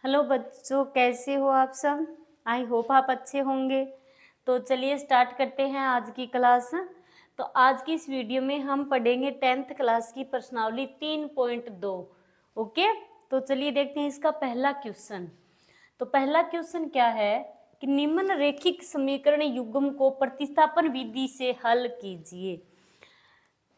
Hello बच्चों, कैसे हो आप सब। आई होप आप अच्छे होंगे। तो चलिए स्टार्ट करते हैं आज की क्लास। तो आज की इस वीडियो में हम पढ़ेंगे 10th क्लास की प्रश्नावली 3.2। ओके, तो चलिए देखते हैं इसका पहला क्वेश्चन। तो पहला क्वेश्चन क्या है कि निम्न रेखिक समीकरण युग्म को प्रतिस्थापन विधि से हल कीजिए।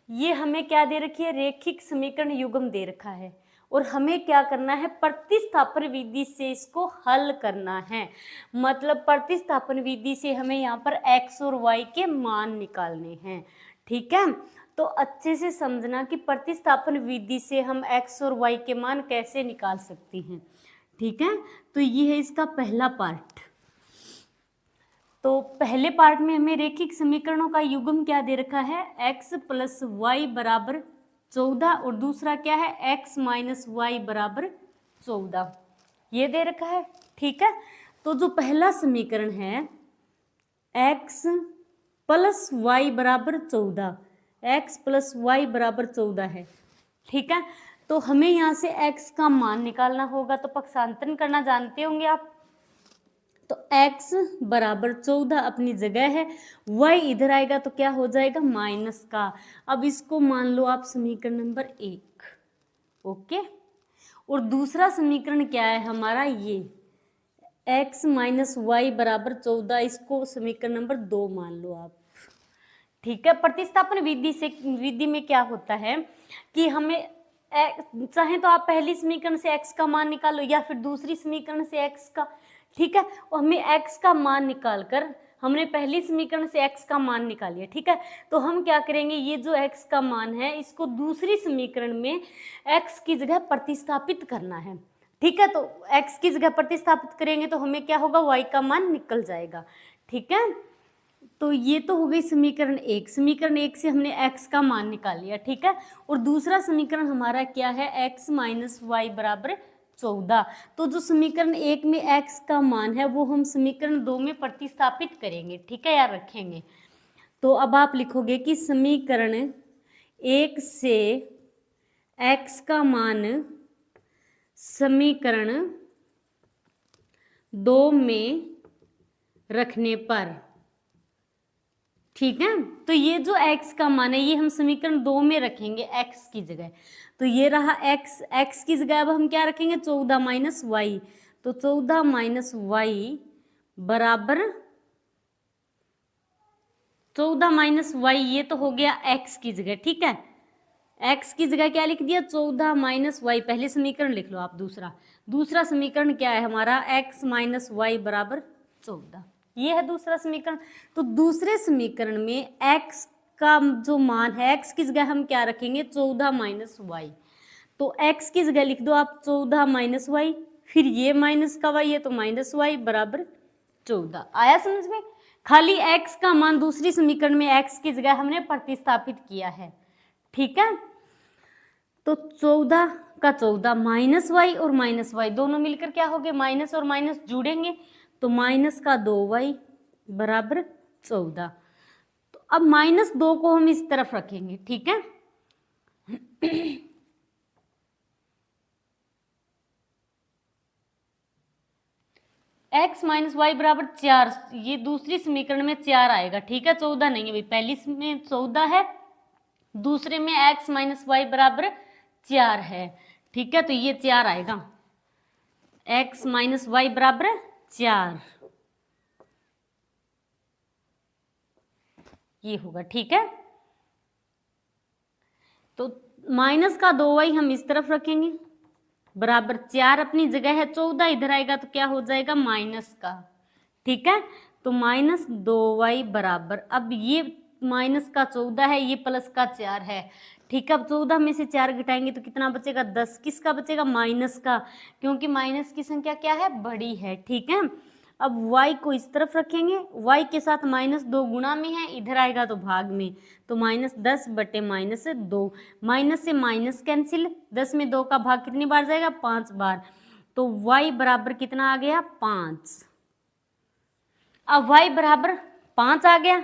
ये हमें क्या दे रखी है, रेखिक समीकरण युग्म दे रखा है और हमें क्या करना है, प्रतिस्थापन विधि से इसको हल करना है। मतलब प्रतिस्थापन विधि से हमें यहाँ पर x और y के मान निकालने हैं। ठीक है, तो अच्छे से समझना कि प्रतिस्थापन विधि से हम x और y के मान कैसे निकाल सकते हैं। ठीक है, तो ये है इसका पहला पार्ट। तो पहले पार्ट में हमें रेखिक समीकरणों का युग्म क्या दे रखा है, x प्लस वाई बराबर 14 और दूसरा क्या है x माइनस वाई बराबर 14, ये दे रखा है। ठीक है, तो जो पहला समीकरण है x प्लस वाई बराबर 14, x प्लस वाई बराबर 14 है। ठीक है, तो हमें यहाँ से x का मान निकालना होगा। तो पक्षांतरण करना जानते होंगे आप। तो x बराबर 14 अपनी जगह है, y इधर आएगा तो क्या हो जाएगा माइनस का। अब इसको मान लो आप समीकरण नंबर 1। ओके, और दूसरा समीकरण क्या है हमारा, ये x माइनस वाई बराबर 14, इसको समीकरण नंबर 2 मान लो आप। ठीक है, प्रतिस्थापन विधि में क्या होता है कि हमें चाहे तो आप पहली समीकरण से x का मान निकालो या फिर दूसरी समीकरण से x का। ठीक है, और हमें x का मान निकालकर, हमने पहली समीकरण से x का मान निकाल लिया। ठीक है, तो हम क्या करेंगे, ये जो x का मान है इसको दूसरी समीकरण में x की जगह प्रतिस्थापित करना है। ठीक है, तो x की जगह प्रतिस्थापित करेंगे तो हमें क्या होगा, y का मान निकल जाएगा। ठीक है, तो ये तो हो गई समीकरण 1। समीकरण 1 से हमने x का मान निकाल लिया। ठीक है, और दूसरा समीकरण हमारा क्या है, x माइनस वाई बराबर 14। तो जो समीकरण 1 में x का मान है वो हम समीकरण 2 में प्रतिस्थापित करेंगे। ठीक है, याद रखेंगे। तो अब आप लिखोगे कि समीकरण 1 से x का मान समीकरण 2 में रखने पर, ठीक है, तो ये जो x का मान है ये हम समीकरण 2 में रखेंगे x की जगह। तो ये रहा x की जगह अब हम क्या रखेंगे, 14 माइनस वाई। तो 14 माइनस वाई बराबर 14 माइनस वाई, ये तो हो गया x की जगह। ठीक है, x की जगह क्या लिख दिया, 14 माइनस वाई। पहले समीकरण लिख लो आप। दूसरा समीकरण क्या है हमारा, x माइनस वाई बराबर 14, ये है दूसरा समीकरण। तो दूसरे समीकरण में x का जो मान है, x की जगह हम क्या रखेंगे, 14 माइनस वाई। तो x की जगह लिख दो आप 14 माइनस वाई, फिर ये माइनस का y है तो माइनस वाई बराबर 14। आया समझ में। खाली x का मान दूसरी समीकरण में x की जगह हमने प्रतिस्थापित किया है। ठीक है, तो 14 का 14 माइनस वाई और माइनस वाई दोनों मिलकर क्या हो गए, माइनस और माइनस जुड़ेंगे तो माइनस का 2y बराबर 14। तो अब माइनस 2 को हम इस तरफ रखेंगे। ठीक है, x माइनस वाई बराबर 4, ये दूसरी समीकरण में 4 आएगा। ठीक है, 14 नहीं है भाई, पहली में 14 है, दूसरे में x माइनस वाई बराबर 4 है। ठीक है, तो ये 4 आएगा, x माइनस वाई बराबर 4, ये होगा। ठीक है, तो माइनस का 2y हम इस तरफ रखेंगे बराबर 4 अपनी जगह है, 14 इधर आएगा तो क्या हो जाएगा माइनस का। ठीक है, तो माइनस 2y बराबर, अब ये माइनस का 14 है, ये प्लस का 4 है। ठीक है, अब 14 में से 4 घटाएंगे तो कितना बचेगा, 10। किसका बचेगा, माइनस का, क्योंकि माइनस की संख्या क्या है, बड़ी है। ठीक है, अब y को इस तरफ रखेंगे, y के साथ माइनस 2 गुणा में है, इधर आएगा तो भाग में, तो माइनस 10 बटे माइनस 2। माइनस से माइनस कैंसिल, 10 में 2 का भाग कितनी बार जाएगा, 5 बार। तो y बराबर कितना आ गया, 5। अब y बराबर 5 आ गया।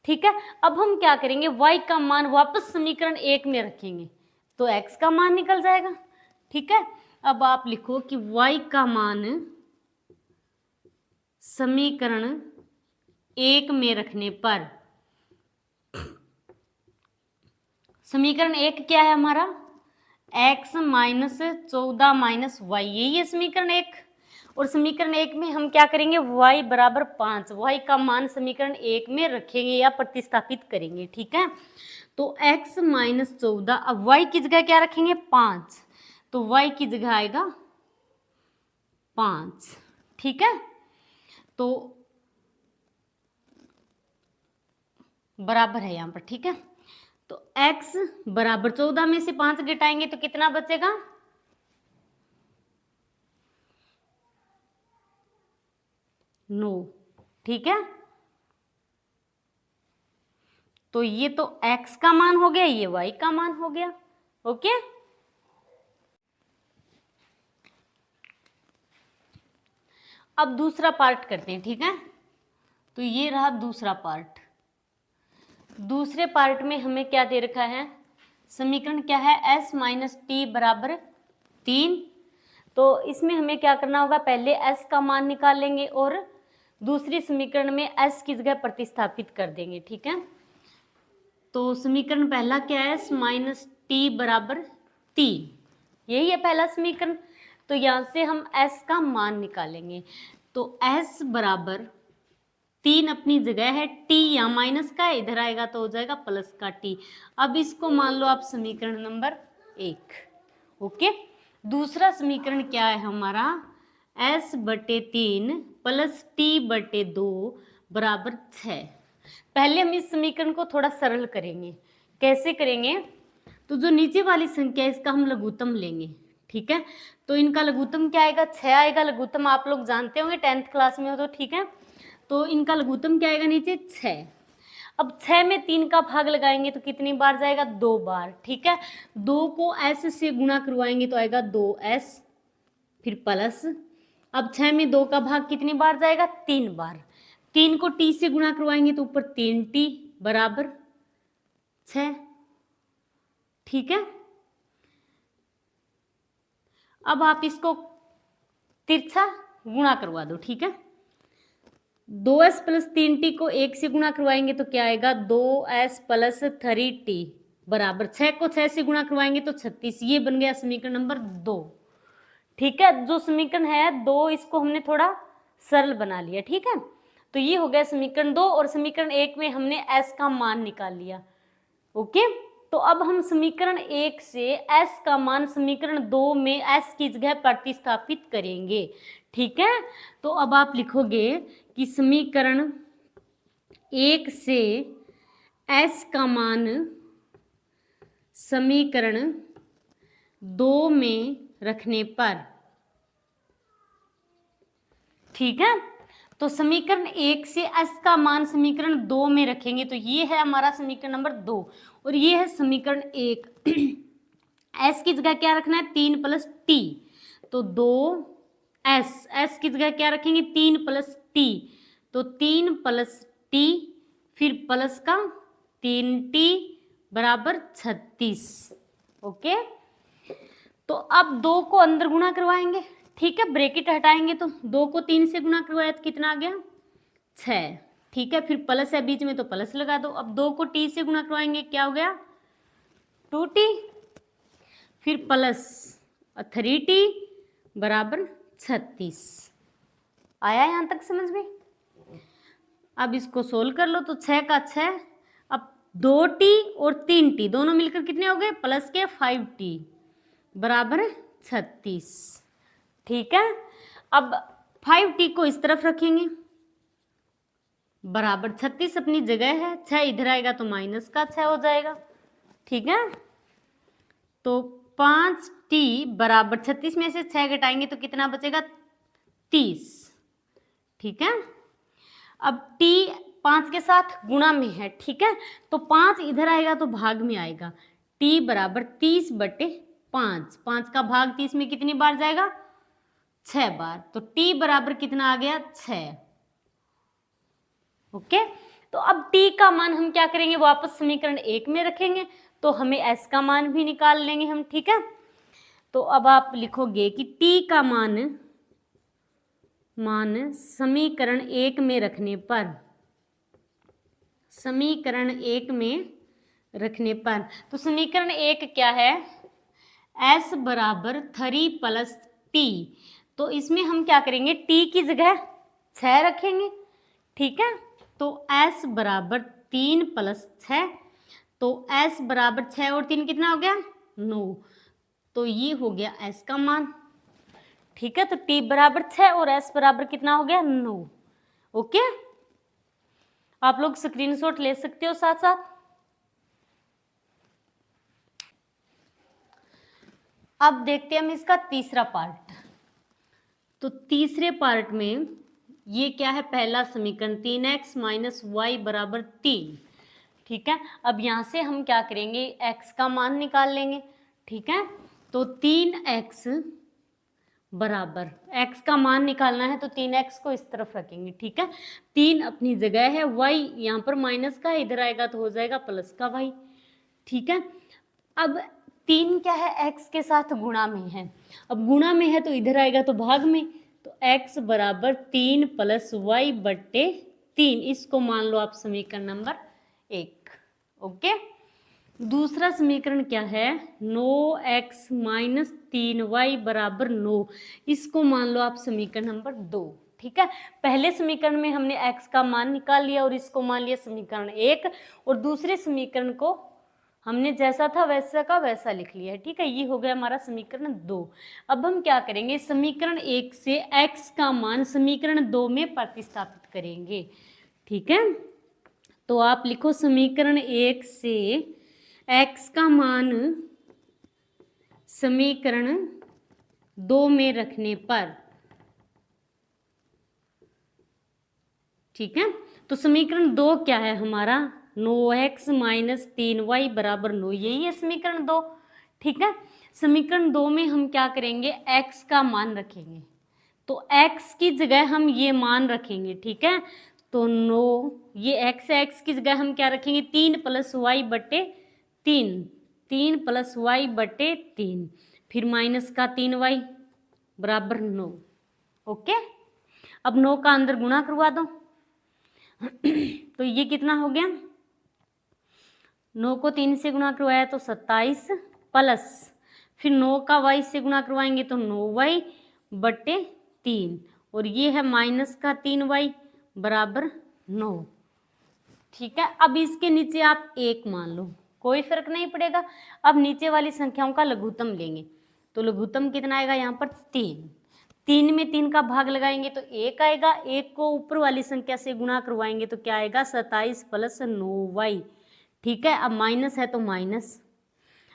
ठीक है, अब हम क्या करेंगे, y का मान वापस समीकरण 1 में रखेंगे तो x का मान निकल जाएगा। ठीक है, अब आप लिखो कि y का मान समीकरण 1 में रखने पर, समीकरण 1 क्या है हमारा, x माइनस 14 माइनस वाई, यही है समीकरण 1। और समीकरण 1 में हम क्या करेंगे, y बराबर 5, y का मान समीकरण 1 में रखेंगे या प्रतिस्थापित करेंगे, ठीक है। तो x माइनस 14, अब y की जगह क्या रखेंगे, 5, तो y की जगह आएगा 5, ठीक है। तो बराबर है यहाँ पर, ठीक है। तो x बराबर 14 में से 5 घटाएंगे तो कितना बचेगा, 9, ठीक है। तो ये तो x का मान हो गया, ये y का मान हो गया, ओके। अब दूसरा पार्ट करते हैं, ठीक है। तो ये रहा दूसरा पार्ट। दूसरे पार्ट में हमें क्या दे रखा है, समीकरण क्या है, s माइनस टी बराबर 3। तो इसमें हमें क्या करना होगा, पहले s का मान निकाल लेंगे और दूसरी समीकरण में s की जगह प्रतिस्थापित कर देंगे, ठीक है। तो समीकरण पहला क्या है, s माइनस टी बराबर 3, यही है पहला समीकरण। तो यहाँ से हम s का मान निकालेंगे। तो s बराबर 3 अपनी जगह है, t यहाँ माइनस का है, इधर आएगा तो हो जाएगा प्लस का t। अब इसको मान लो आप समीकरण नंबर 1, ओके। दूसरा समीकरण क्या है हमारा, s बटे 3 प्लस t बटे 2 बराबर 6। पहले हम इस समीकरण को थोड़ा सरल करेंगे। कैसे करेंगे, तो जो नीचे वाली संख्या है इसका हम लघुत्तम लेंगे, ठीक है। तो इनका लघुत्तम क्या आएगा, 6 आएगा। लघुत्तम आप लोग जानते होंगे 10th क्लास में हो तो, ठीक है। तो इनका लघुत्तम क्या आएगा नीचे, 6। अब 6 में 3 का भाग लगाएंगे तो कितनी बार जाएगा, 2 बार, ठीक है। 2 को s से गुणा करवाएंगे तो आएगा 2s, फिर प्लस। अब 6 में 2 का भाग कितनी बार जाएगा, 3 बार। 3 को t से गुणा करवाएंगे तो ऊपर 3t बराबर 6, ठीक है। अब आप इसको तिरछा गुणा करवा दो, ठीक है। 2s प्लस 3t को 1 से गुणा करवाएंगे तो क्या आएगा, 2s प्लस 3t बराबर 6 को 6 से गुणा करवाएंगे तो 36। ये बन गया समीकरण नंबर 2, ठीक है। जो समीकरण है 2, इसको हमने थोड़ा सरल बना लिया, ठीक है। तो ये हो गया समीकरण 2। और समीकरण 1 में हमने s का मान निकाल लिया, ओके। तो अब हम समीकरण 1 से s का मान समीकरण 2 में s की जगह प्रतिस्थापित करेंगे, ठीक है। तो अब आप लिखोगे कि समीकरण 1 से s का मान समीकरण 2 में रखने पर, ठीक है। तो समीकरण 1 से s का मान समीकरण 2 में रखेंगे तो ये है हमारा समीकरण नंबर 2 और ये है समीकरण 1। s की जगह क्या रखना है, 3 प्लस t, तो 2s, s की जगह क्या रखेंगे, 3 प्लस t, तो 3 प्लस t फिर प्लस का 3t बराबर 36, ओके। तो अब 2 को अंदर गुणा करवाएंगे, ठीक है। ब्रैकेट हटाएंगे तो 2 को 3 से गुणा करवाया तो कितना आ गया, 6, ठीक है। फिर प्लस है बीच में तो प्लस लगा दो। अब 2 को t से गुणा करवाएंगे, क्या हो गया, 2t, फिर प्लस 3t बराबर 36। आया यहाँ तक समझ में। अब इसको सोल्व कर लो तो 6 का 6, अब 2t और 3t दोनों मिलकर कितने हो गए, प्लस के 5t बराबर 36, ठीक है। अब 5t को इस तरफ रखेंगे, बराबर 36 अपनी जगह है, 6 इधर आएगा तो माइनस का 6 हो जाएगा, ठीक है। तो 5t बराबर 36 में से 6 घटाएंगे तो कितना बचेगा, 30, ठीक है। अब t 5 के साथ गुणा में है, ठीक है। तो 5 इधर आएगा तो भाग में आएगा, t बराबर 30 बटे 5, 5 का भाग 30 में कितनी बार जाएगा, 6 बार। तो t बराबर कितना आ गया, 6, ओके। तो अब t का मान हम क्या करेंगे, वापस समीकरण 1 में रखेंगे तो हमें s का मान भी निकाल लेंगे हम, ठीक है। तो अब आप लिखोगे कि t का मान समीकरण 1 में रखने पर, समीकरण 1 में रखने पर, तो समीकरण 1 क्या है, s बराबर 3 प्लस t। तो इसमें हम क्या करेंगे, t की जगह 6 रखेंगे, ठीक है। तो s बराबर 3 प्लस 6, तो s बराबर 6 और 3 कितना हो गया, 9। तो ये हो गया s का मान, ठीक है। तो t बराबर 6 और s बराबर कितना हो गया, 9। ओके, आप लोग स्क्रीनशॉट ले सकते हो साथ साथ। अब देखते हैं हम इसका तीसरा पार्ट। तो तीसरे पार्ट में ये क्या है, पहला समीकरण 3x माइनस वाई बराबर 3, ठीक है। अब यहां से हम क्या करेंगे, x का मान निकाल लेंगे, ठीक है। तो 3x बराबर, x का मान निकालना है तो 3x को इस तरफ रखेंगे, ठीक है। 3 अपनी जगह है, y यहाँ पर माइनस का, इधर आएगा तो हो जाएगा प्लस का y, ठीक है। अब 3 क्या है, x के साथ गुणा में है, अब गुणा में है तो इधर आएगा तो भाग में, तो x बराबर 3 प्लस वाई बट्टे 3, इसको मान लो आप समीकरण नंबर 1। ओके, दूसरा समीकरण क्या है, 9x माइनस 3y बराबर 9, इसको मान लो आप समीकरण नंबर 2, ठीक है। पहले समीकरण में हमने x का मान निकाल लिया और इसको मान लिया समीकरण 1, और दूसरे समीकरण को हमने जैसा था वैसा का वैसा लिख लिया है, ठीक है। ये हो गया हमारा समीकरण 2। अब हम क्या करेंगे, समीकरण 1 से x का मान समीकरण 2 में प्रतिस्थापित करेंगे, ठीक है। तो आप लिखो समीकरण 1 से x का मान समीकरण 2 में रखने पर, ठीक है। तो समीकरण 2 क्या है हमारा, 9x माइनस 3y बराबर 9, यही है समीकरण 2, ठीक है। समीकरण 2 में हम क्या करेंगे, x का मान रखेंगे, तो x की जगह हम ये मान रखेंगे, ठीक है। तो 9, ये x की जगह हम क्या रखेंगे, 3 प्लस वाई बटे 3, 3 प्लस वाई बटे 3, फिर माइनस का 3y बराबर 9। ओके, अब 9 का अंदर गुणा करवा दो तो ये कितना हो गया, 9 को 3 से गुणा करवाया तो 27 प्लस, फिर 9 का y से गुणा करवाएंगे तो 9y बटे 3, और ये है माइनस का 3y बराबर 9, ठीक है। अब इसके नीचे आप 1 मान लो, कोई फर्क नहीं पड़ेगा। अब नीचे वाली संख्याओं का लघुत्तम लेंगे, तो लघुत्तम कितना आएगा, यहाँ पर 3, 3 में 3 का भाग लगाएंगे तो 1 आएगा, 1 को ऊपर वाली संख्या से गुणा करवाएंगे तो क्या आएगा, 27 प्लस 9y, ठीक है। अब माइनस है तो माइनस,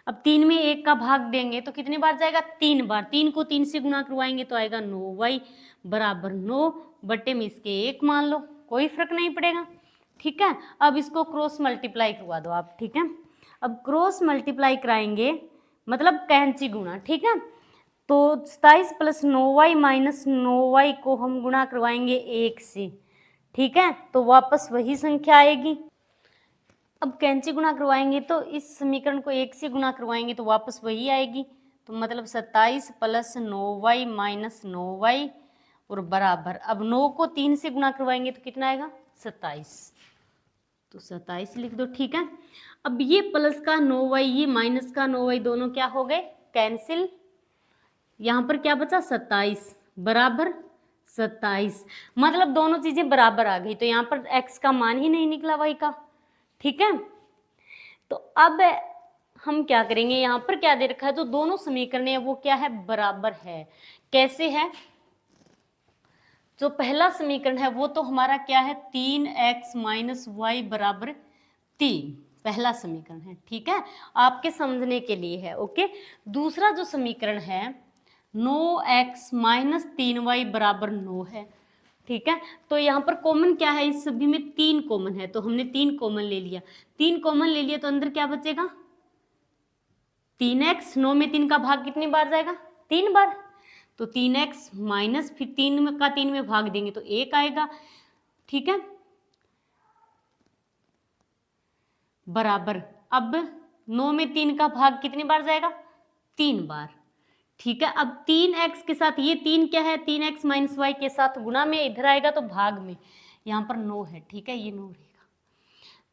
अब 3 में 1 का भाग देंगे तो कितनी बार जाएगा, 3 बार, 3 को 3 से गुणा करवाएंगे तो आएगा 9y बराबर 9, बटे में इसके 1 मान लो, कोई फर्क नहीं पड़ेगा, ठीक है। अब इसको क्रॉस मल्टीप्लाई करवा दो आप, ठीक है। अब क्रॉस मल्टीप्लाई कराएंगे मतलब कैंची गुणा, ठीक है। तो 27 प्लस 9y माइनस 9y को हम गुणा करवाएंगे 1 से, ठीक है, तो वापस वही संख्या आएगी। अब कैंची गुणा करवाएंगे तो इस समीकरण को 1 से गुणा करवाएंगे तो वापस वही आएगी, तो मतलब 27 प्लस 9y माइनस 9y और बराबर, अब 9 को 3 से गुणा करवाएंगे तो कितना आएगा, 27, तो 27 लिख दो, ठीक है। अब ये प्लस का 9y, ये माइनस का 9y, दोनों क्या हो गए, कैंसिल, यहाँ पर क्या बचा, 27 बराबर 27, मतलब दोनों चीजें बराबर आ गई, तो यहाँ पर x का मान ही नहीं निकला y का, ठीक है। तो अब हम क्या करेंगे, यहाँ पर क्या दे रखा है, जो दोनों समीकरण है वो क्या है, बराबर है। कैसे है, जो पहला समीकरण है वो तो हमारा क्या है, 3x माइनस वाई बराबर 3, पहला समीकरण है, ठीक है, आपके समझने के लिए है। ओके, दूसरा जो समीकरण है 9x माइनस 3y बराबर 9 है, ठीक है। तो यहाँ पर कॉमन क्या है, इस सभी में 3 कॉमन है, तो हमने 3 कॉमन ले लिया, 3 कॉमन ले लिया तो अंदर क्या बचेगा, 3x, 9 में 3 का भाग कितनी बार जाएगा, 3 बार, तो 3x माइनस फिर 3 का 3 में भाग देंगे तो 1 आएगा, ठीक है, बराबर, अब 9 में 3 का भाग कितनी बार जाएगा, 3 बार, ठीक है। अब 3x के साथ ये 3 क्या है, 3x माइनस वाई के साथ गुणा में, इधर आएगा तो भाग में, यहाँ पर 9 है, ठीक है, ये 9 रहेगा।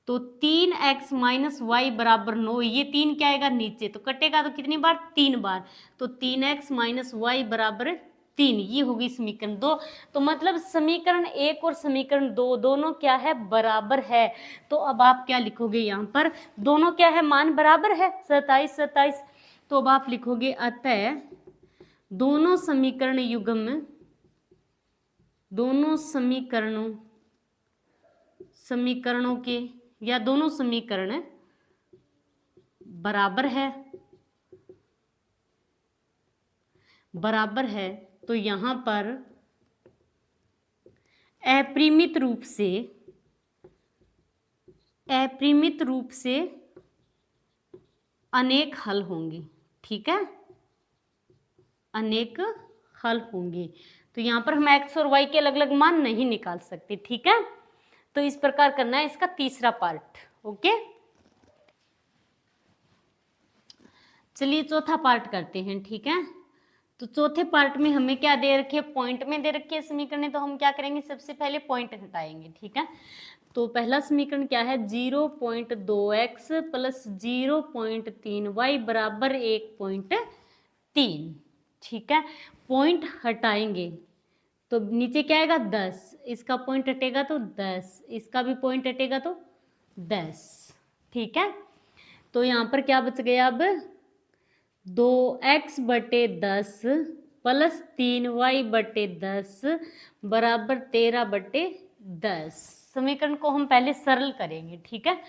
तो 3x माइनस वाई बराबर 9, ये 3 क्या आएगा नीचे, तो कटेगा तो कितनी बार, 3 बार, तो 3x माइनस वाई बराबर 3, ये होगी समीकरण 2। तो मतलब समीकरण 1 और समीकरण 2 दोनों क्या है, बराबर है। तो अब आप क्या लिखोगे यहाँ पर, दोनों क्या है, मान बराबर है, 27 27। तो अब आप लिखोगे अतः दोनों समीकरण युग्म, दोनों समीकरणों के या दोनों समीकरण बराबर है, तो यहां पर अपरिमित रूप से अनेक हल होंगे, ठीक है, अनेक हल होंगे। तो यहां पर हम x और y के अलग अलग मान नहीं निकाल सकते, ठीक है। तो इस प्रकार करना है इसका तीसरा पार्ट। ओके, चलिए चौथा पार्ट करते हैं, ठीक है। तो चौथे पार्ट में हमें क्या दे रखी है, पॉइंट में दे रखी है समीकरण। तो हम क्या करेंगे, सबसे पहले पॉइंट हटाएंगे, ठीक है। तो पहला समीकरण क्या है, 0.2x प्लस 0.3y बराबर 1.3, ठीक है। पॉइंट हटाएंगे तो नीचे क्या आएगा, 10, इसका पॉइंट हटेगा तो 10, इसका भी पॉइंट हटेगा तो 10, ठीक है। तो यहाँ पर क्या बच गया, अब 2x बटे 10 प्लस 3y बटे 10 बराबर 13 बटे 10। समीकरण को हम पहले सरल करेंगे, ठीक है।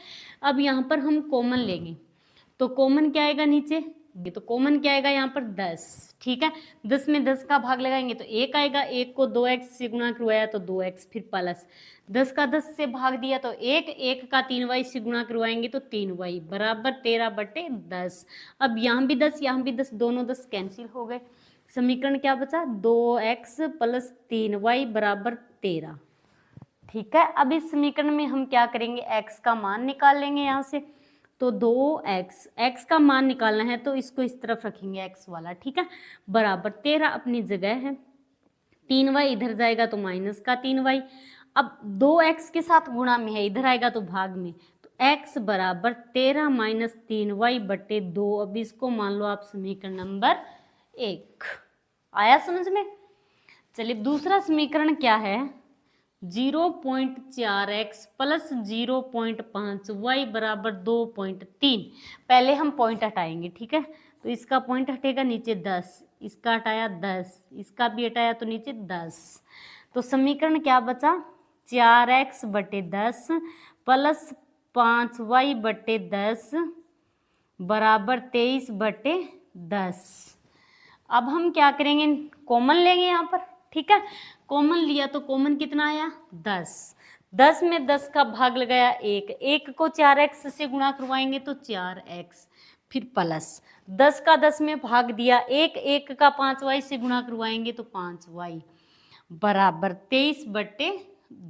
अब यहाँ पर हम कॉमन लेंगे, तो कॉमन क्या आएगा नीचे, तो कॉमन क्या आएगा यहाँ पर 10, ठीक है। 10 में 10 का भाग लगाएंगे तो 1 आएगा, 1 को 2x से गुणा करवाया तो 2x, फिर प्लस 10 का 10 से भाग दिया तो 1, 1 का 3y से गुणा करवाएंगे तो 3y बराबर 13 बटे 10। अब यहाँ भी 10, यहाँ भी 10, दोनों 10 कैंसिल हो गए। समीकरण क्या बचा, 2x प्लस 3y बराबर 13, ठीक है। अब इस समीकरण में हम क्या करेंगे, x का मान निकाल लेंगे यहाँ से। तो 2x का मान निकालना है तो इसको इस तरफ रखेंगे x वाला, ठीक है, बराबर 13 अपनी जगह है, 3y इधर जाएगा तो माइनस का 3y। अब 2x के साथ गुणा में है, इधर आएगा तो भाग में, तो x बराबर 13 माइनस 3y बटे 2। अब इसको मान लो आप समीकरण नंबर 1। आया समझ में। चलिए दूसरा समीकरण क्या है, 0.4x प्लस 0.5y बराबर 2.3। पहले हम पॉइंट हटाएंगे, ठीक है। तो इसका पॉइंट हटेगा नीचे 10, इसका हटाया 10, इसका भी हटाया तो नीचे 10। तो समीकरण क्या बचा, 4x बटे 10 प्लस 5y बटे 10 बराबर 23 बटे 10। अब हम क्या करेंगे, कॉमन लेंगे यहाँ पर, ठीक है। कॉमन लिया तो कॉमन कितना आया, 10, 10 में 10 का भाग लगाया 1, 1 को 4x से गुणा करवाएंगे तो 4x, फिर प्लस 10 का 10 में भाग दिया 1, 1 का 5y से गुणा करवाएंगे तो 5y बराबर 23 बटे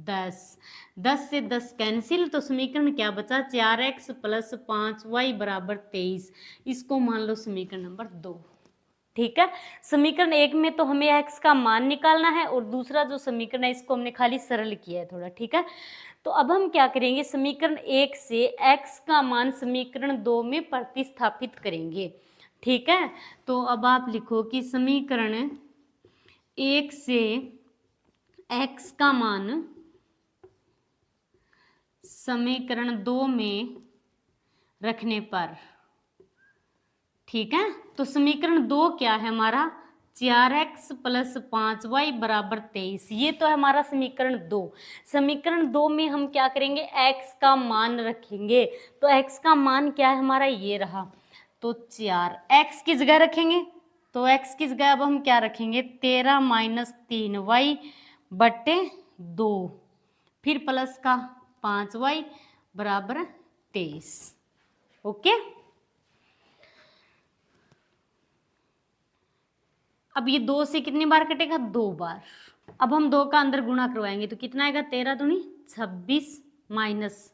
10। 10 से 10 कैंसिल, तो समीकरण क्या बचा, 4x प्लस 5y बराबर 23। इसको मान लो समीकरण नंबर 2, ठीक है। समीकरण 1 में तो हमें x का मान निकालना है और दूसरा जो समीकरण है इसको हमने खाली सरल किया है थोड़ा, ठीक है। तो अब हम क्या करेंगे, समीकरण 1 से x का मान समीकरण 2 में प्रतिस्थापित करेंगे, ठीक है। तो अब आप लिखो कि समीकरण 1 से x का मान समीकरण 2 में रखने पर, ठीक है। तो समीकरण 2 क्या है हमारा, 4x प्लस 5y बराबर 23, ये तो है हमारा समीकरण 2। समीकरण 2 में हम क्या करेंगे, x का मान रखेंगे। तो x का मान क्या है हमारा, ये रहा, तो 4x की जगह रखेंगे, तो x की जगह अब हम क्या रखेंगे, 13 माइनस 3y बटे 2, फिर प्लस का 5y बराबर 23। ओके, अब ये 2 से कितनी बार कटेगा, 2 बार। अब हम 2 का अंदर गुणा करवाएंगे तो कितना आएगा, 13 दूनी 26 माइनस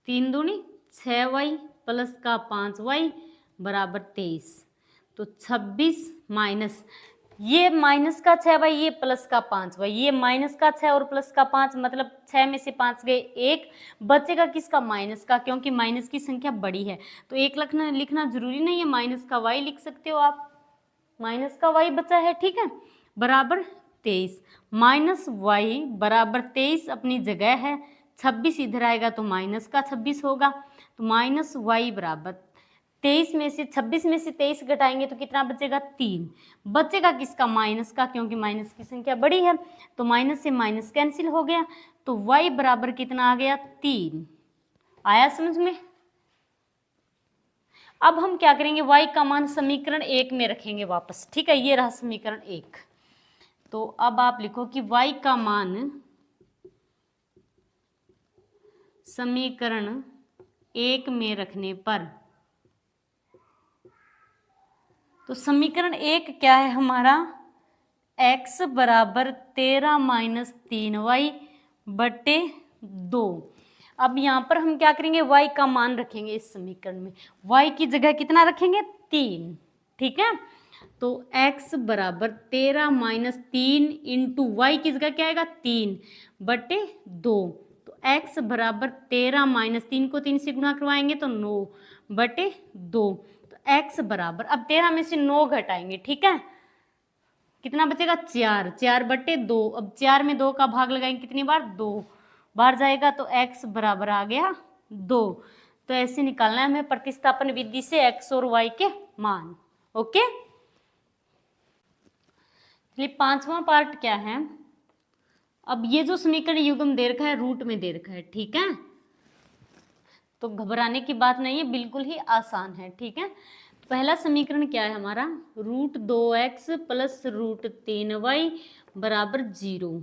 3 दूनी 6y प्लस का 5y बराबर 23। तो 26 माइनस, ये माइनस का 6 भाई, ये प्लस का 5 भाई, ये माइनस का 6 और प्लस का 5 मतलब 6 में से 5 गए 1, बचेगा किसका? माइनस का, क्योंकि माइनस की संख्या बड़ी है तो 1 लिखना जरूरी नहीं है, माइनस का y लिख सकते हो आप, माइनस का y बचा है, ठीक है, बराबर 23, माइनस वाई बराबर 23 अपनी जगह है, 26 इधर आएगा तो माइनस का 26 होगा, तो माइनस वाई बराबर 23 में से 26 में से 23 घटाएंगे तो कितना बचेगा? 3, बचेगा किसका? माइनस का, क्योंकि माइनस की संख्या बड़ी है तो माइनस से माइनस कैंसिल हो गया, तो y बराबर कितना आ गया? 3। आया समझ में? अब हम क्या करेंगे, y का मान समीकरण 1 में रखेंगे वापस, ठीक है, ये रहा समीकरण 1। तो अब आप लिखो कि y का मान समीकरण 1 में रखने पर, तो समीकरण 1 क्या है हमारा? x बराबर 13 माइनस 3y बटे 2। अब यहाँ पर हम क्या करेंगे, y का मान रखेंगे इस समीकरण में, y की जगह कितना रखेंगे? 3, ठीक है, तो x बराबर 13 माइनस 3 इंटू वाई की जगह क्या आएगा? 3 बटे 2, तो x बराबर 13 माइनस 3 को 3 से गुणा करवाएंगे तो 9 बटे 2, तो x बराबर, अब 13 में से 9 घटाएंगे, ठीक है, कितना बचेगा? 4, 4 बटे 2, अब 4 में 2 का भाग लगाएंगे कितनी बार? 2 बार जाएगा, तो x बराबर आ गया 2। तो ऐसे निकालना है हमें प्रतिस्थापन विधि से x और y के मान। ओके, चलिए 5वां पार्ट क्या है, अब ये जो समीकरण युग्म दे रखा है रूट में दे रखा है, ठीक है, तो घबराने की बात नहीं है, बिल्कुल ही आसान है, ठीक है। तो पहला समीकरण क्या है हमारा? √2x प्लस √3y बराबर 0,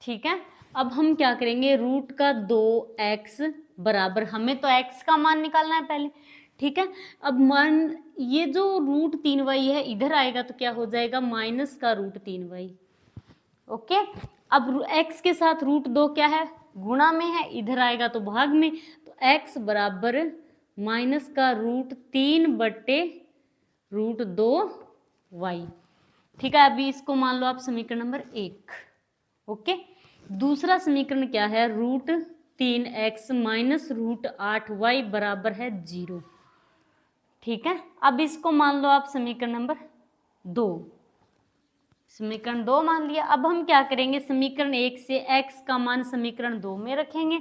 ठीक है। अब हम क्या करेंगे, रूट का 2x बराबर, हमें तो x का मान निकालना है पहले, ठीक है। अब मान, ये जो √3y है इधर आएगा तो क्या हो जाएगा? माइनस का √3y, ओके। अब x के साथ √2 क्या है? गुणा में है, इधर आएगा तो भाग में, तो x बराबर माइनस का √3 बटे √2y, ठीक है। अभी इसको मान लो आप समीकरण नंबर 1, ओके। दूसरा समीकरण क्या है? √3x माइनस √8y बराबर है 0, ठीक है। अब इसको मान लो आप समीकरण नंबर 2, समीकरण 2 मान लिया। अब हम क्या करेंगे, समीकरण 1 से x का मान समीकरण 2 में रखेंगे,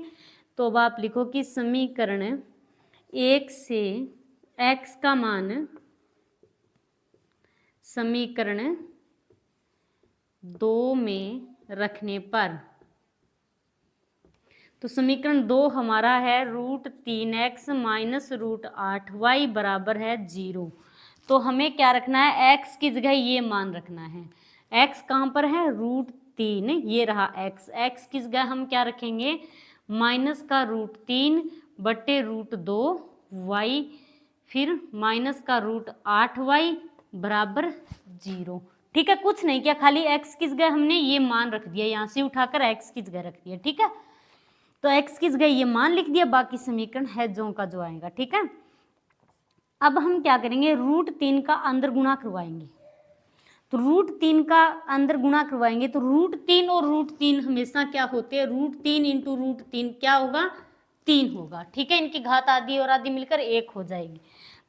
तो अब आप लिखो कि समीकरण 1 से x का मान समीकरण 2 में रखने पर, तो समीकरण 2 हमारा है √3x माइनस √8y बराबर है 0। तो हमें क्या रखना है, x की जगह ये मान रखना है। x कहाँ पर है? √3, ये रहा x, x की जगह हम क्या रखेंगे? माइनस का √3 बटे √2y, फिर माइनस का √8y बराबर 0, ठीक है। कुछ नहीं किया, खाली x की जगह हमने ये मान रख दिया, यहाँ से उठाकर x की जगह रख दिया, ठीक है। तो x की जगह ये मान लिख दिया, बाकी समीकरण है जो का जो आएगा, ठीक है। अब हम क्या करेंगे, √3 का अंदर गुणा करवाएंगे, तो √3 का अंदर गुणा करवाएंगे तो √3 और √3 हमेशा क्या होते हैं? √3 इंटू √3 क्या होगा? 3 होगा, ठीक है। इनकी घात आधी और आधी मिलकर 1 हो जाएगी,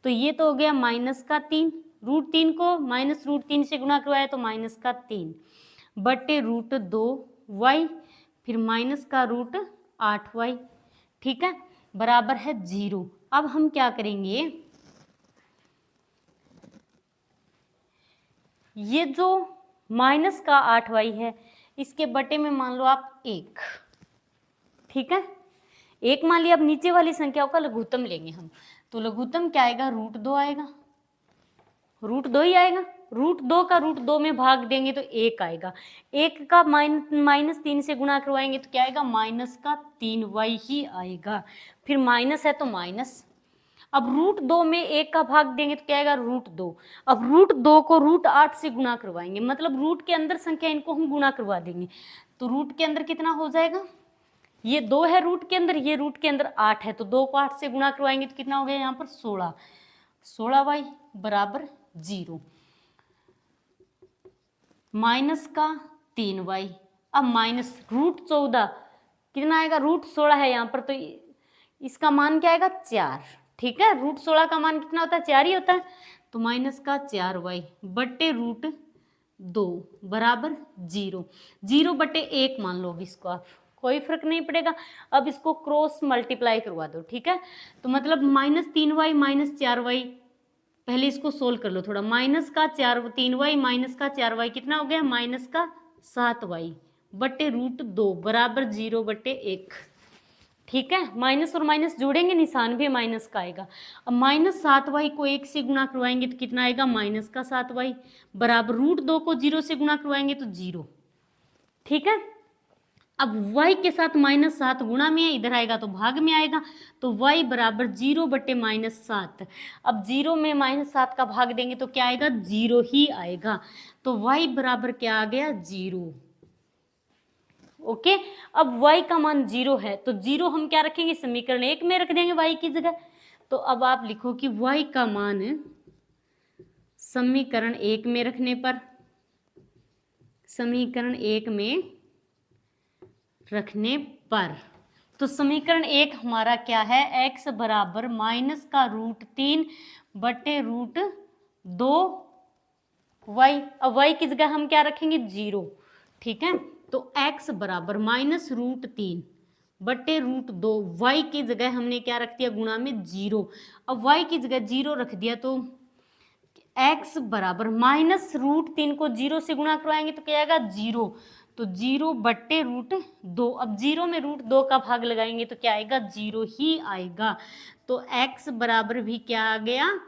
तो ये तो हो गया माइनस का 3, √3 को माइनस √3 से गुणा करवाया तो माइनस का 3 बटे √2y, फिर माइनस का √8y, ठीक है, बराबर है 0। अब हम क्या करेंगे, ये जो माइनस का 8y है इसके बटे में मान लो आप 1, ठीक है, 1 मान लिया। अब नीचे वाली संख्याओं का लघुत्तम लेंगे हम, तो लघुत्तम क्या आएगा? √2 आएगा, √2 ही आएगा। √2 का √2 में भाग देंगे तो 1 आएगा, 1 का माइनस 3 से गुणा करवाएंगे तो क्या आएगा? माइनस का 3y ही आएगा, फिर माइनस है तो माइनस। अब √2 में 1 का भाग देंगे तो क्या आएगा? √2। अब √2 को √8 से गुणा करवाएंगे, मतलब रूट के अंदर संख्या इनको हम गुणा करवा देंगे, तो रूट के अंदर कितना हो जाएगा? ये 2 है रूट के अंदर, ये रूट के अंदर 8 है, तो 2 को 8 से गुणा करवाएंगे तो कितना हो गया यहाँ पर? 16y बराबर 0, माइनस का 3y, अब माइनस √14 कितना आएगा, √16 है यहाँ पर, तो इसका मान क्या आएगा 4, ठीक है। √16 का मान कितना होता है, 4 ही होता है, तो माइनस का 4y बट्टे √2 बराबर 0, 0/1 मान लो अब इसको आप, कोई फर्क नहीं पड़ेगा। अब इसको क्रॉस मल्टीप्लाई करवा दो, ठीक है। तो मतलब -3y - 4y, पहले इसको सोल्व कर लो थोड़ा, माइनस का 3y माइनस का 4y कितना हो गया, माइनस का 7y बट्टे √2 बराबर 0/1, ठीक है। माइनस और माइनस जोड़ेंगे, निशान भी माइनस का आएगा। अब -7y को 1 से गुणा करवाएंगे तो कितना आएगा, माइनस का 7y बराबर √2 को 0 से गुणा करवाएंगे तो 0, ठीक है। अब y के साथ -7 गुणा में है, इधर आएगा तो भाग में आएगा, तो y बराबर 0/-7। अब 0 में -7 का भाग देंगे तो क्या आएगा, 0 ही आएगा, तो y बराबर क्या आ गया, 0। ओके, अब y का मान 0 है तो 0 हम क्या रखेंगे, समीकरण 1 में रख देंगे y की जगह। तो अब आप लिखो कि y का मान समीकरण 1 में रखने पर, समीकरण 1 में रखने पर, तो समीकरण 1 हमारा क्या है, x बराबर माइनस का √3 बटे √2y। अब y की जगह हम क्या रखेंगे, 0, ठीक है। तो x बराबर -√3 बटे √2, y की जगह हमने क्या रख दिया, गुणा में 0। अब y की जगह 0 रख दिया तो x बराबर -√3 को 0 से गुणा करवाएंगे तो क्या आएगा, 0, तो 0/√2। अब 0 में √2 का भाग लगाएंगे तो क्या आएगा, 0 ही आएगा, तो x बराबर भी क्या आ गया,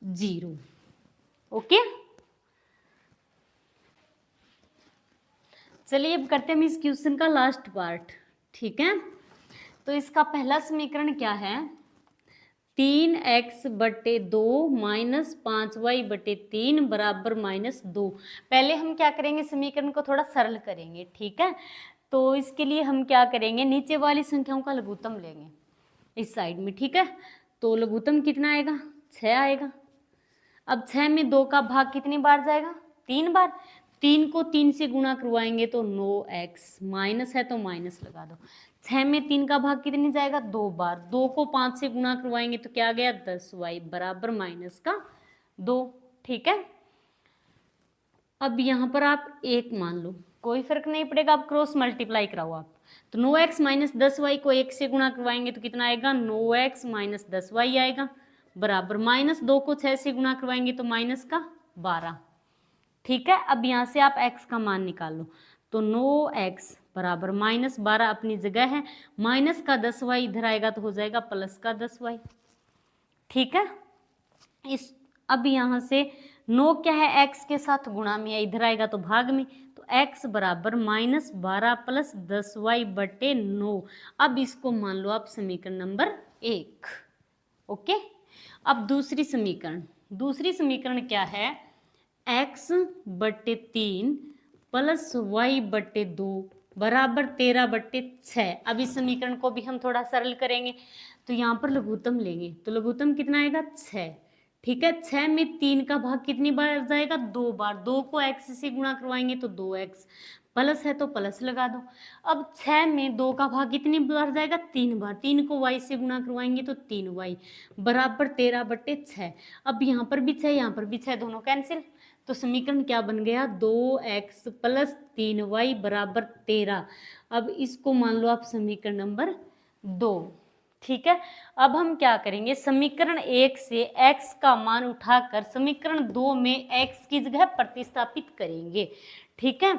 0। ओके, चलिए अब करते हैं हम इस क्वेश्चन का लास्ट पार्ट, ठीक है। तो इसका पहला समीकरण क्या है, 3x/2 - 5y/3 बराबर -2। पहले हम क्या करेंगे, समीकरण को थोड़ा सरल करेंगे, ठीक है। तो इसके लिए हम क्या करेंगे, नीचे वाली संख्याओं का लघुत्तम लेंगे इस साइड में, ठीक है। तो लघुत्तम कितना आएगा, 6 आएगा। अब 6 में 2 का भाग कितनी बार जाएगा, 3 बार। 3 को 3 से गुणा करवाएंगे तो 9x, माइनस है तो माइनस लगा दो। 6 में 3 का भाग कितनी जाएगा, 2 बार। 2 को 5 से गुणा करवाएंगे तो क्या आ गया, 10y बराबर -2, ठीक है। अब यहाँ पर आप 1 मान लो, कोई फर्क नहीं पड़ेगा, आप क्रॉस मल्टीप्लाई कराओ आप। तो 9x - 10y को 1 से गुणा करवाएंगे तो कितना आएगा, 9x - 10y आएगा बराबर -2 को 6 से गुणा करवाएंगे तो -12, ठीक है। अब यहाँ से आप x का मान निकाल लो, तो 9x बराबर -12 अपनी जगह है, माइनस का 10y इधर आएगा तो हो जाएगा प्लस का 10y, ठीक है। इस अब यहाँ से 9 क्या है, x के साथ गुणा में है, इधर आएगा तो भाग में, तो x बराबर -12 + 10y/9। अब इसको मान लो आप समीकरण नंबर 1, ओके। अब दूसरी समीकरण क्या है, x/3 + y/2 बराबर 13/6। अब इस समीकरण को भी हम थोड़ा सरल करेंगे, तो यहाँ पर लघुत्तम लेंगे, तो लघुत्तम कितना आएगा, 6, ठीक है। 6 में 3 का भाग कितनी बार जाएगा, 2 बार। 2 को x से गुणा करवाएंगे तो 2x, प्लस है तो प्लस लगा दो। अब 6 में 2 का भाग कितनी बार जाएगा, 3 बार। 3 को y से गुणा करवाएंगे तो 3y बराबर 13/6। अब यहाँ पर भी 6, यहाँ पर भी 6, दोनों कैंसिल, तो समीकरण क्या बन गया, 2x + 3y बराबर 13। अब इसको मान लो आप समीकरण नंबर 2, ठीक है। अब हम क्या करेंगे, समीकरण 1 से x का मान उठाकर समीकरण 2 में x की जगह प्रतिस्थापित करेंगे, ठीक है।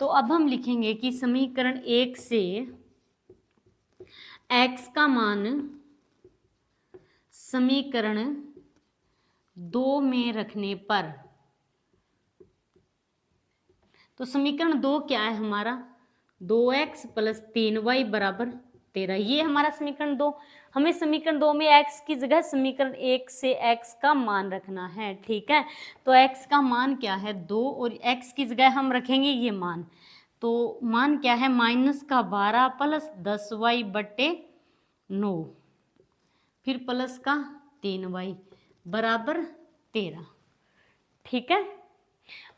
तो अब हम लिखेंगे कि समीकरण 1 से x का मान समीकरण 2 में रखने पर, तो समीकरण 2 क्या है हमारा, 2x + 3y बराबर 13, ये हमारा समीकरण 2। हमें समीकरण 2 में x की जगह समीकरण 1 से x का मान रखना है, ठीक है। तो x का मान क्या है, 2, और x की जगह हम रखेंगे ये मान, तो मान क्या है, -12 + 10y/9 फिर प्लस का 3y बराबर 13, ठीक है।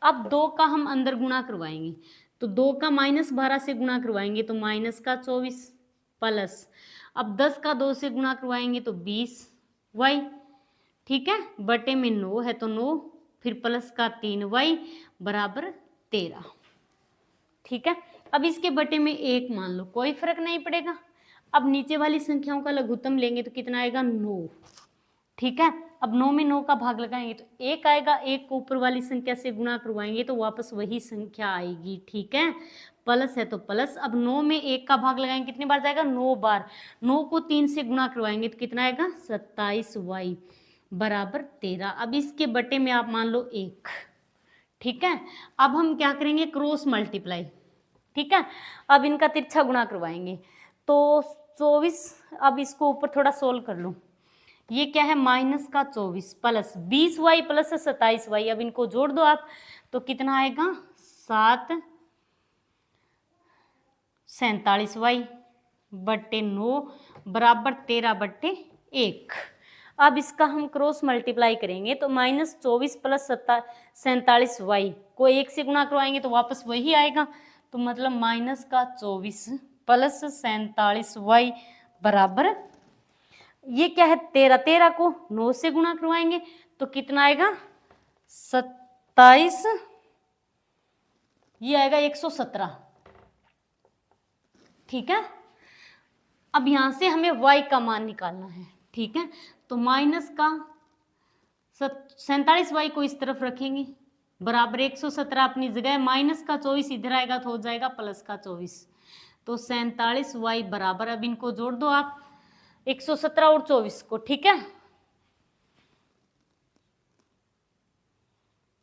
अब 2 का हम अंदर गुणा करवाएंगे, तो 2 का -12 से गुणा करवाएंगे तो -24 प्लस, अब 10 का 2 से गुणा करवाएंगे तो 20y, ठीक है, बटे में 9 है तो 9, फिर प्लस का 3y बराबर 13, ठीक है। अब इसके बटे में 1 मान लो, कोई फर्क नहीं पड़ेगा। अब नीचे वाली संख्याओं का लघुत्तम लेंगे तो कितना आएगा 9, ठीक है। अब 9 में 9 का भाग लगाएंगे तो 1 आएगा, 1 को ऊपर वाली संख्या से गुणा करवाएंगे तो वापस वही संख्या आएगी, ठीक है, प्लस है तो प्लस। अब 9 में 1 का भाग लगाएंगे कितनी बार जाएगा 9 बार, 9 को 3 से गुणा करवाएंगे तो कितना आएगा 27y बराबर 13। अब इसके बटे में आप मान लो 1, ठीक है। अब हम क्या करेंगे क्रॉस मल्टीप्लाई, ठीक है। अब इनका तिरछा गुणा करवाएंगे तो 24, अब इसको ऊपर थोड़ा सोल्व कर लो, ये क्या है -24 प्लस 20y प्लस 27y, अब इनको जोड़ दो आप तो कितना आएगा 7 47y बट्टे 9 बराबर 13 बट्टे 1। अब इसका हम क्रॉस मल्टीप्लाई करेंगे तो -24 प्लस 47y को 1 से गुणा करवाएंगे तो वापस वही आएगा, तो मतलब -24 प्लस 47y बराबर, ये क्या है 13, 13 को 9 से गुणा करवाएंगे तो कितना आएगा 27, ये आएगा 117, ठीक है। अब यहां से हमें y का मान निकालना है, ठीक है, तो माइनस का 47y को इस तरफ रखेंगे बराबर 117 अपनी जगह, माइनस का 24 इधर आएगा तो हो जाएगा प्लस का 24, तो 47y बराबर, अब इनको जोड़ दो आप 117 और 24 को, ठीक है,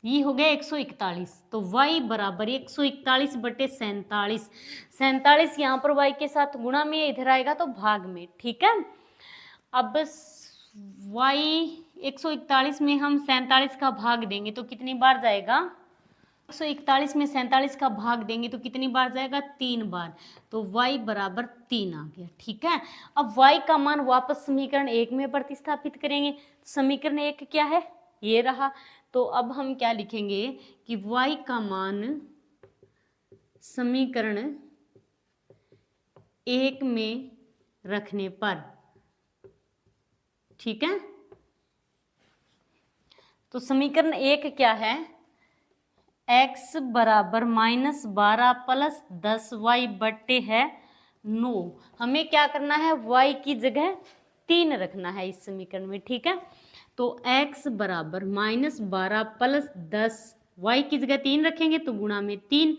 ये हो गया 141, तो y बराबर 141 बटे 47, 47 यहाँ पर y के साथ गुणा में, इधर आएगा तो भाग में, ठीक है। अब y 141 में हम 47 का भाग देंगे तो कितनी बार जाएगा, 141 में 47 का भाग देंगे तो कितनी बार जाएगा 3 बार, तो y बराबर 3 आ गया, ठीक है। अब y का मान वापस समीकरण 1 में प्रतिस्थापित करेंगे, समीकरण 1 क्या है ये रहा, तो अब हम क्या लिखेंगे कि y का मान समीकरण 1 में रखने पर, ठीक है, तो समीकरण 1 क्या है, x बराबर -12 प्लस 10y बट्टे है 9, हमें क्या करना है y की जगह 3 रखना है इस समीकरण में, ठीक है, तो x बराबर -12 प्लस 10, y की जगह 3 रखेंगे तो गुणा में 3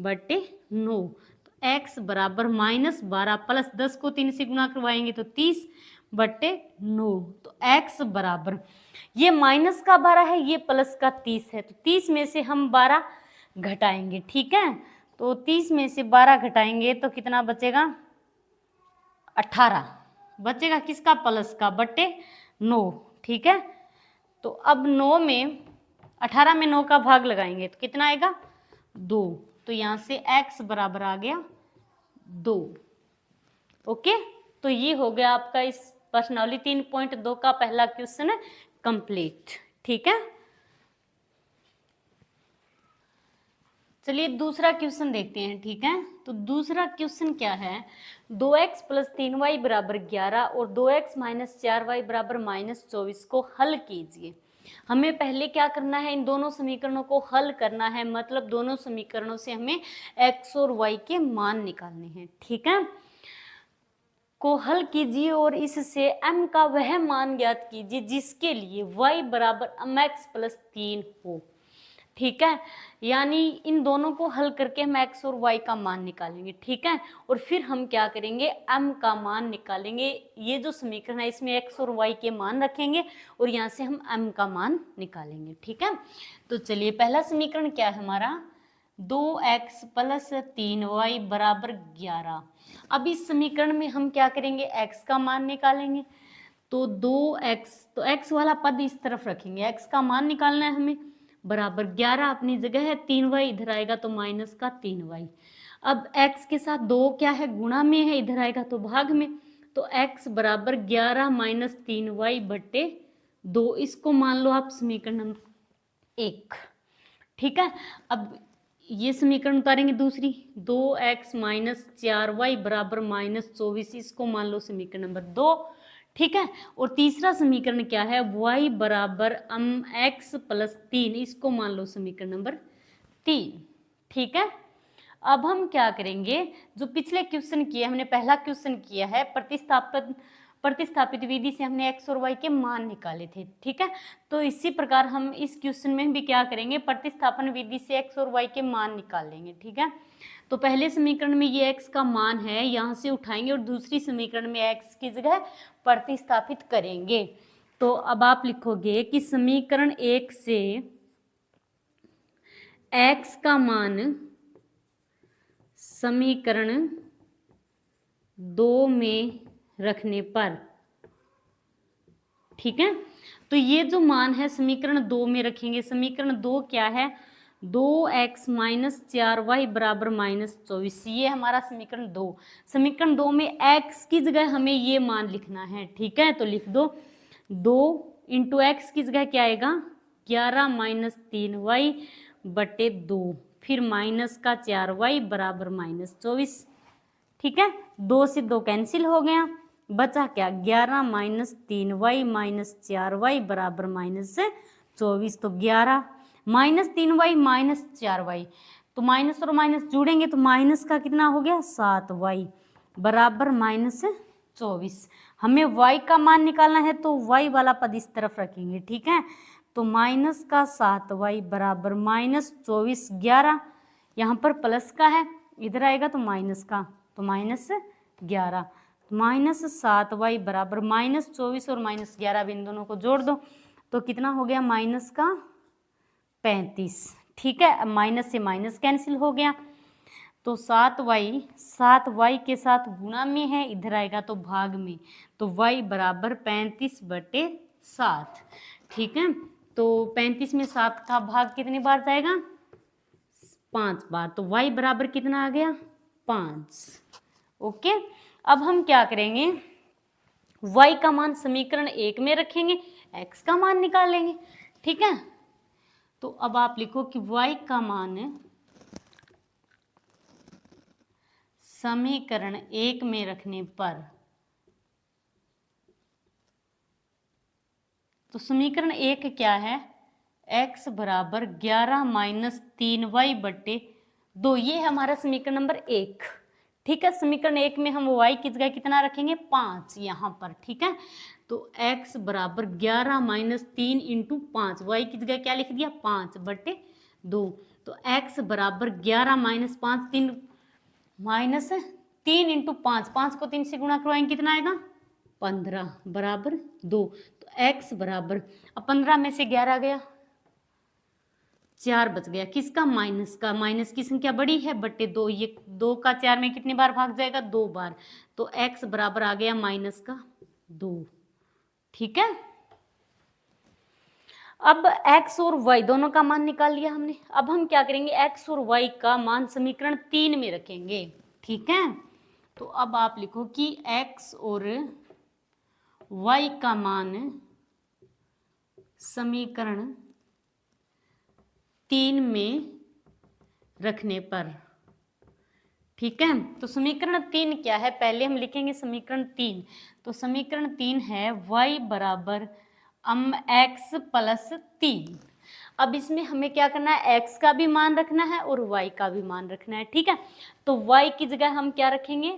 बट्टे 9, तो x बराबर -12 प्लस 10 को 3 से गुणा करवाएंगे तो 30 बट्टे 9, तो x बराबर, ये माइनस का 12 है, ये प्लस का 30 है, तो 30 में से हम 12 घटाएंगे, ठीक है, तो 30 में से 12 घटाएंगे तो कितना बचेगा 18 बचेगा, किसका प्लस का, बट्टे 9, ठीक है। तो अब 9 में 18 में 9 का भाग लगाएंगे तो कितना आएगा 2, तो यहाँ से x बराबर आ गया 2, ओके। तो ये हो गया आपका इस प्रश्नावली 3.2 का पहला क्वेश्चन कंप्लीट, ठीक है। चलिए दूसरा क्वेश्चन देखते हैं, ठीक है। तो दूसरा क्वेश्चन क्या है, 2x प्लस 3y बराबर 11 और 2x माइनस 4y बराबर -24 को हल कीजिए। हमें पहले क्या करना है, इन दोनों समीकरणों को हल करना है, मतलब दोनों समीकरणों से हमें x और y के मान निकालने हैं, ठीक है, को हल कीजिए और इससे m का वह मान ज्ञात कीजिए जिसके लिए y बराबर mx प्लस 3 हो, ठीक है। यानी इन दोनों को हल करके हम x और y का मान निकालेंगे, ठीक है, और फिर हम क्या करेंगे m का मान निकालेंगे। ये जो समीकरण है इसमें x और y के मान रखेंगे और यहाँ से हम m का मान निकालेंगे, ठीक है। तो चलिए पहला समीकरण क्या है हमारा, 2x प्लस 3y बराबर 11। अब इस समीकरण में हम क्या करेंगे, x का मान निकालेंगे, तो 2x, तो x वाला पद इस तरफ रखेंगे, x का मान निकालना है हमें, बराबर 11 अपनी जगह है, 3y इधर आएगा तो माइनस का 3y। अब x के साथ 2 क्या है, गुणा में है, इधर आएगा तो भाग में, तो x बराबर 11 माइनस 3y बट्टे 2, इसको मान लो आप समीकरण 1। ठीक है, अब ये समीकरण उतारेंगे दूसरी, 2x माइनस 4y बराबर -24, इसको मान लो समीकरण नंबर 2। ठीक है, और तीसरा समीकरण क्या है, y बराबर x प्लस 3, इसको मान लो समीकरण नंबर 3। ठीक है, अब हम क्या करेंगे, जो पिछले क्वेश्चन किए हमने, पहला क्वेश्चन किया है प्रतिस्थापित विधि से हमने x और y के मान निकाले थे। ठीक है, तो इसी प्रकार हम इस क्वेश्चन में भी क्या करेंगे, प्रतिस्थापन विधि से x और y के मान निकाल लेंगे। ठीक है, तो पहले समीकरण में ये x का मान है, यहाँ से उठाएंगे और दूसरी समीकरण में x की जगह प्रतिस्थापित करेंगे। तो अब आप लिखोगे कि समीकरण 1 से x का मान समीकरण 2 में रखने पर, ठीक है, तो ये जो मान है समीकरण 2 में रखेंगे। समीकरण 2 क्या है, 2x माइनस 4y बराबर -24, ये हमारा समीकरण 2। समीकरण 2 में x की जगह हमें ये मान लिखना है। ठीक है, तो लिख दो 2 इंटू एक्स की जगह क्या आएगा, 11 माइनस 3y बटे 2, फिर माइनस का 4y बराबर -24। ठीक है, 2 से 2 कैंसिल हो गया, बचा क्या, 11 माइनस 3y माइनस 4y बराबर -24। तो 11 माइनस 3y माइनस 4y, तो माइनस और माइनस जुड़ेंगे तो माइनस का कितना हो गया, 7y बराबर -24। हमें y का मान निकालना है तो y वाला पद इस तरफ रखेंगे। ठीक है, तो माइनस का 7y बराबर -24, 11 यहाँ पर प्लस का है, इधर आएगा तो माइनस का, तो -11, -7y बराबर -24 और -11 इन दोनों को जोड़ दो तो कितना हो गया, माइनस का 35। ठीक है, माइनस से माइनस कैंसिल हो गया, तो 7y के साथ गुणा में है, इधर आएगा तो भाग में, तो y बराबर 35/7। ठीक है, तो 35 में 7 का भाग कितनी बार जाएगा, 5 बार, तो y बराबर कितना आ गया, 5। ओके, अब हम क्या करेंगे, y का मान समीकरण 1 में रखेंगे, x का मान निकाल लेंगे। ठीक है, तो अब आप लिखो कि y का मान समीकरण 1 में रखने पर, तो समीकरण 1 क्या है, x बराबर 11 माइनस 3y बटे 2, ये है हमारा समीकरण नंबर 1। ठीक है, समीकरण 1 में हम y की जगह कितना रखेंगे, 5 यहाँ पर। ठीक है, तो x बराबर 11 माइनस 3 इंटू 5, y की जगह क्या लिख दिया, 5 बटे 2, तो x बराबर 11 माइनस 5, 3 इंटू 5, 5 को 3 से गुणा करवाएंगे कितना आएगा, 15 बराबर 2, तो x बराबर, अब 15 में से 11 गया, 4 बच गया, किसका, माइनस का, माइनस की संख्या बड़ी है बटे 2, ये 2 का 4 में कितनी बार भाग जाएगा, 2 बार, तो x बराबर आ गया माइनस का 2। ठीक है, अब x और y दोनों का मान निकाल लिया हमने। अब हम क्या करेंगे, x और y का मान समीकरण 3 में रखेंगे। ठीक है, तो अब आप लिखो कि x और y का मान समीकरण 3 में रखने पर, ठीक है, तो समीकरण 3 क्या है, पहले हम लिखेंगे समीकरण 3, तो समीकरण 3 है y बराबर x प्लस 3। अब इसमें हमें क्या करना है, x का भी मान रखना है और y का भी मान रखना है। ठीक है, तो y की जगह हम क्या रखेंगे,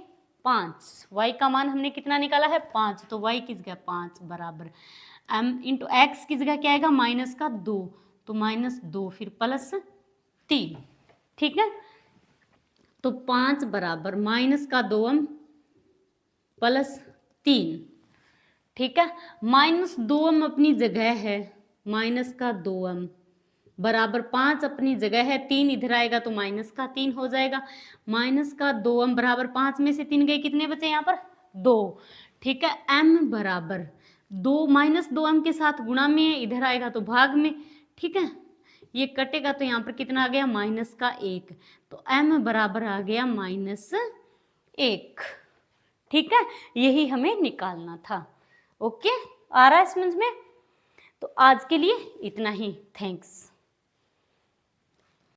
5, y का मान हमने कितना निकाला है, 5, तो y की जगह 5 बराबर m इंटू एक्स की जगह क्या आएगा, माइनस का 2, तो -2 फिर प्लस 3। ठीक है, तो 5 बराबर माइनस का 2m प्लस 3। ठीक है, -2m अपनी जगह है, माइनस का 2m बराबर 5 अपनी जगह है, 3 इधर आएगा तो माइनस का 3 हो जाएगा, माइनस का 2m बराबर 5 में से 3 गए, कितने बचे यहाँ पर, 2। ठीक है, m बराबर 2, -2m के साथ गुणा में है, इधर आएगा तो भाग में। ठीक है, ये कटेगा तो यहाँ पर कितना आ गया, माइनस का 1, तो m बराबर आ गया -1। ठीक है, यही हमें निकालना था। ओके, आ रहा है समझ में, तो आज के लिए इतना ही, थैंक्स।